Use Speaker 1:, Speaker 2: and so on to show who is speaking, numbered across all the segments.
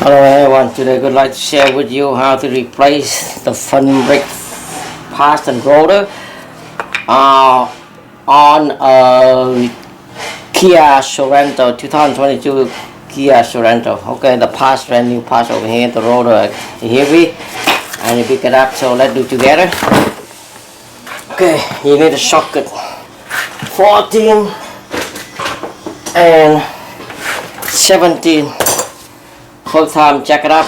Speaker 1: Hello everyone, today I would like to share with you how to replace the front brake piston rotor on a Kia Sorento 2022 Kia Sorento. Okay, the parts brand new parts over here, the rotor is heavy and you pick it up, so let's do it together. Okay, you need a socket 14 and 17. First time, check it up,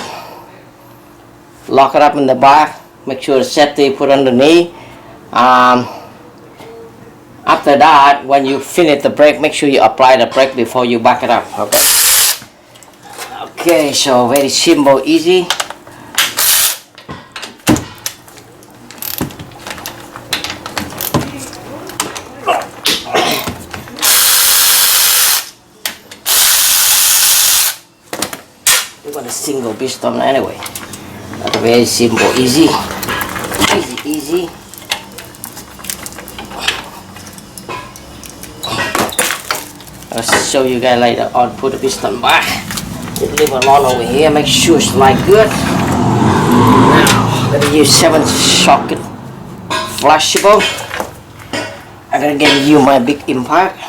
Speaker 1: lock it up in the back, make sure the safety put underneath. After that, when you finish the brake, make sure you apply the brake before you back it up. Okay, so very simple, easy. You got a single piston anyway. That's very simple, easy. I'll show you guys later on. Put the piston back. Just leave it on over here. Make sure it's like good. Now, I'm gonna use 7 socket flashable. I'm gonna give you my big impact.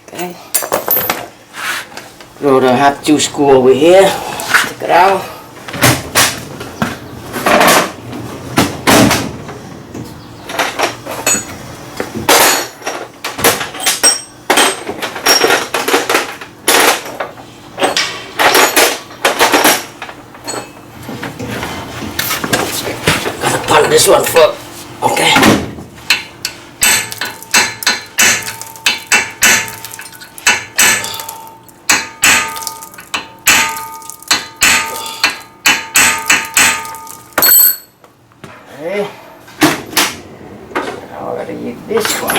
Speaker 1: Okay. Rotor have 2 screws over here. Take it out. Gotta punch this one first. Okay. Okay. Now I gotta use this one.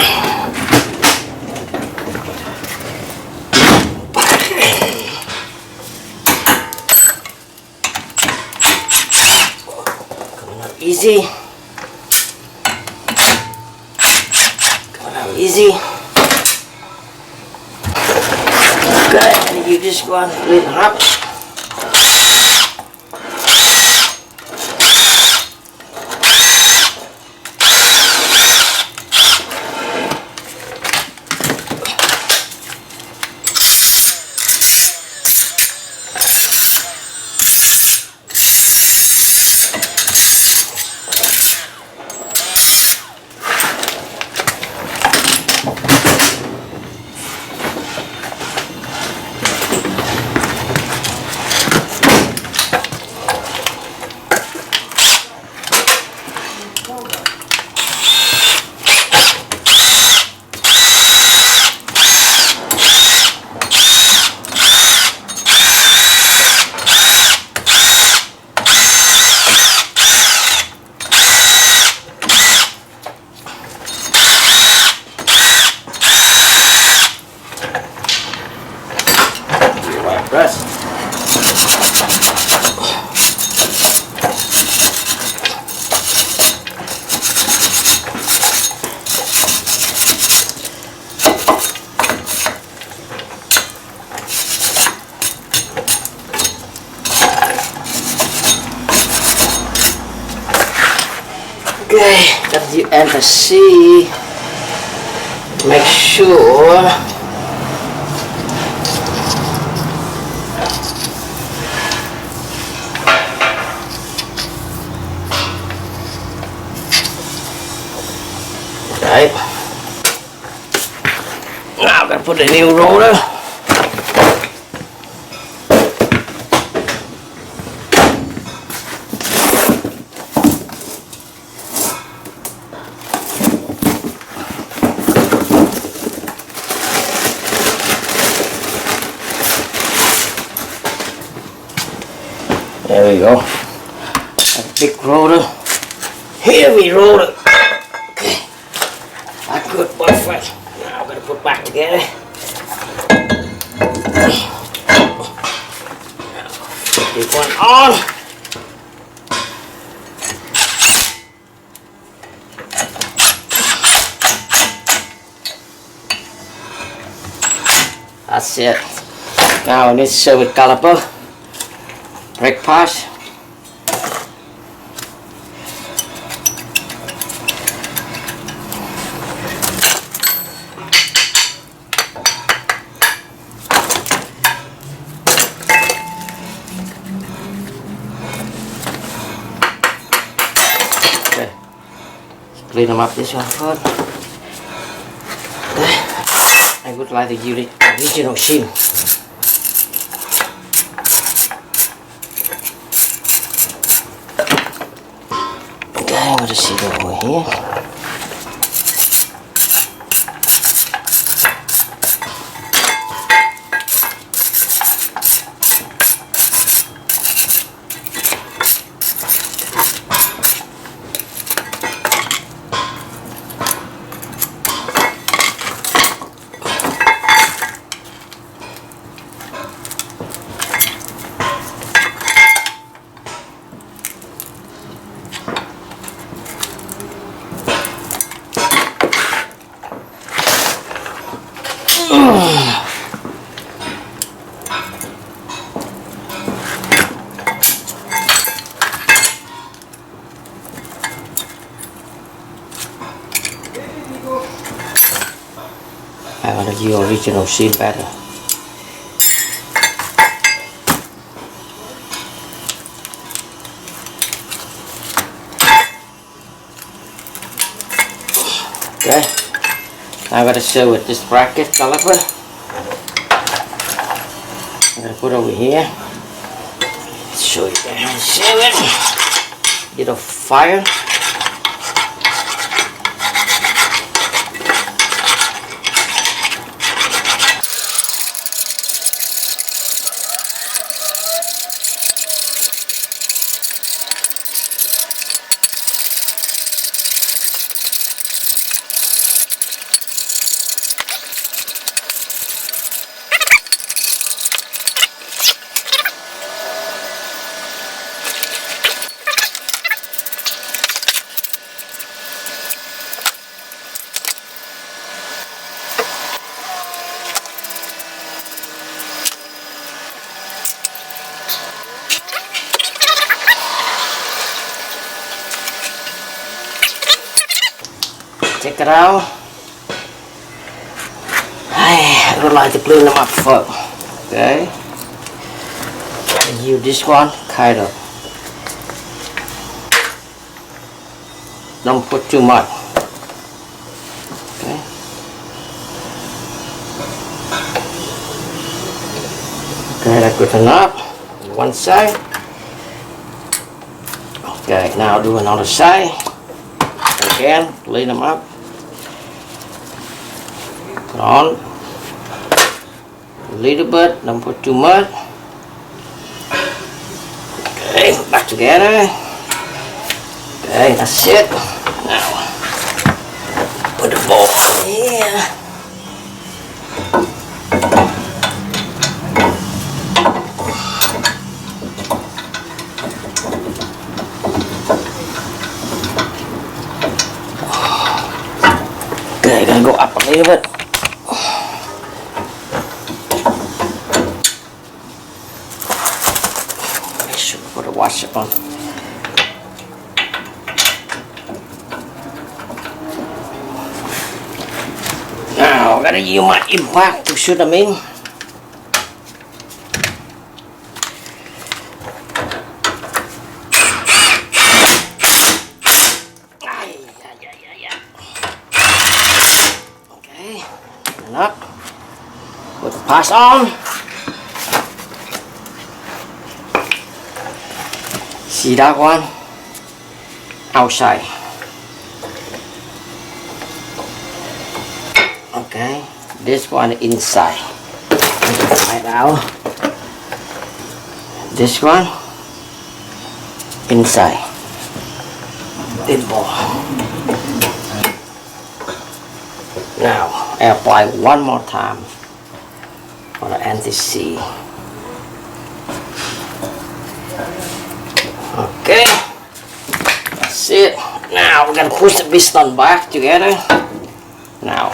Speaker 1: Coming out easy. Coming out easy. Okay, and you just go and lift it up. Rest. Okay, as you enter C, make sure right. Now I'm gonna put a new rotor. There we go. A big rotor, heavy rotor. Okay. That's good, perfect. Now I'm going to put back together. Put this one on. That's it. Now I need to serve with caliper. Breakfast. Okay. Clean them up this one first. I would like to use the original shim. Okay, I'm going to see it over here. I want to use original shim better. Okay, I'm going to serve with this bracket caliper. I'm going to put over here. Show you how to serve it. Get a fire. Take it out. I would like to clean them up first. Okay. And use this one, kind of. Don't put too much. Okay. Okay, that's good enough. One side. Okay, now do another side. Again, clean them up. Put on a little bit, don't put too much. Okay, back together. Okay, that's it. Now, put the bowl here. Okay, gotta go up a little bit. Make sure to put a washer on. Now, I'm gonna use my impact to shoot them in. Up. Put the pass on. See that one? Outside. Okay. This one inside. Right out. This one inside. This ball. Now, I apply one more time for the anti-seize. Okay, that's it. Now we're gonna push the piston back together. Now,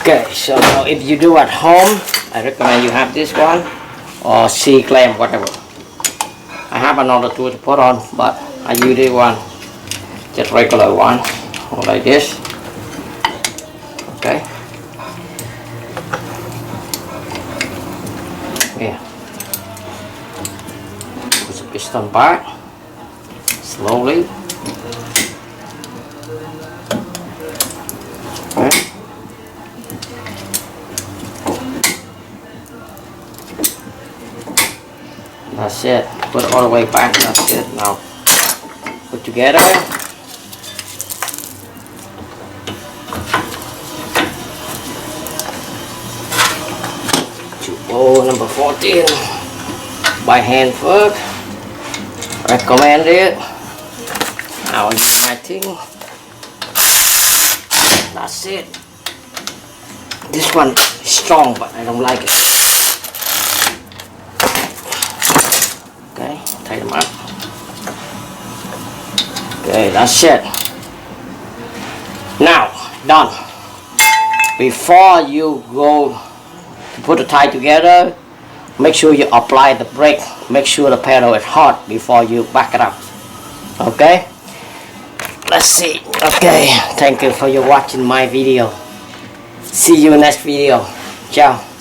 Speaker 1: Okay, so now if you do at home, I recommend you have this one or C clamp, whatever. I have another tool to put on, but I use this one, just regular one, like this. Okay. Yeah. Put the piston back slowly. Okay. That's it. Put it all the way back. That's it. Now put together. To number 14 by hand first. Recommend it. Now I use my thing. That's it. This one is strong, but I don't like it. Okay, tie them up. Okay, that's it. Now, done. Before you go to put the tie together, make sure you apply the brake. Make sure the pedal is hot before you back it up. Okay? Let's see. Okay, thank you for your watching my video. See you next video. Ciao.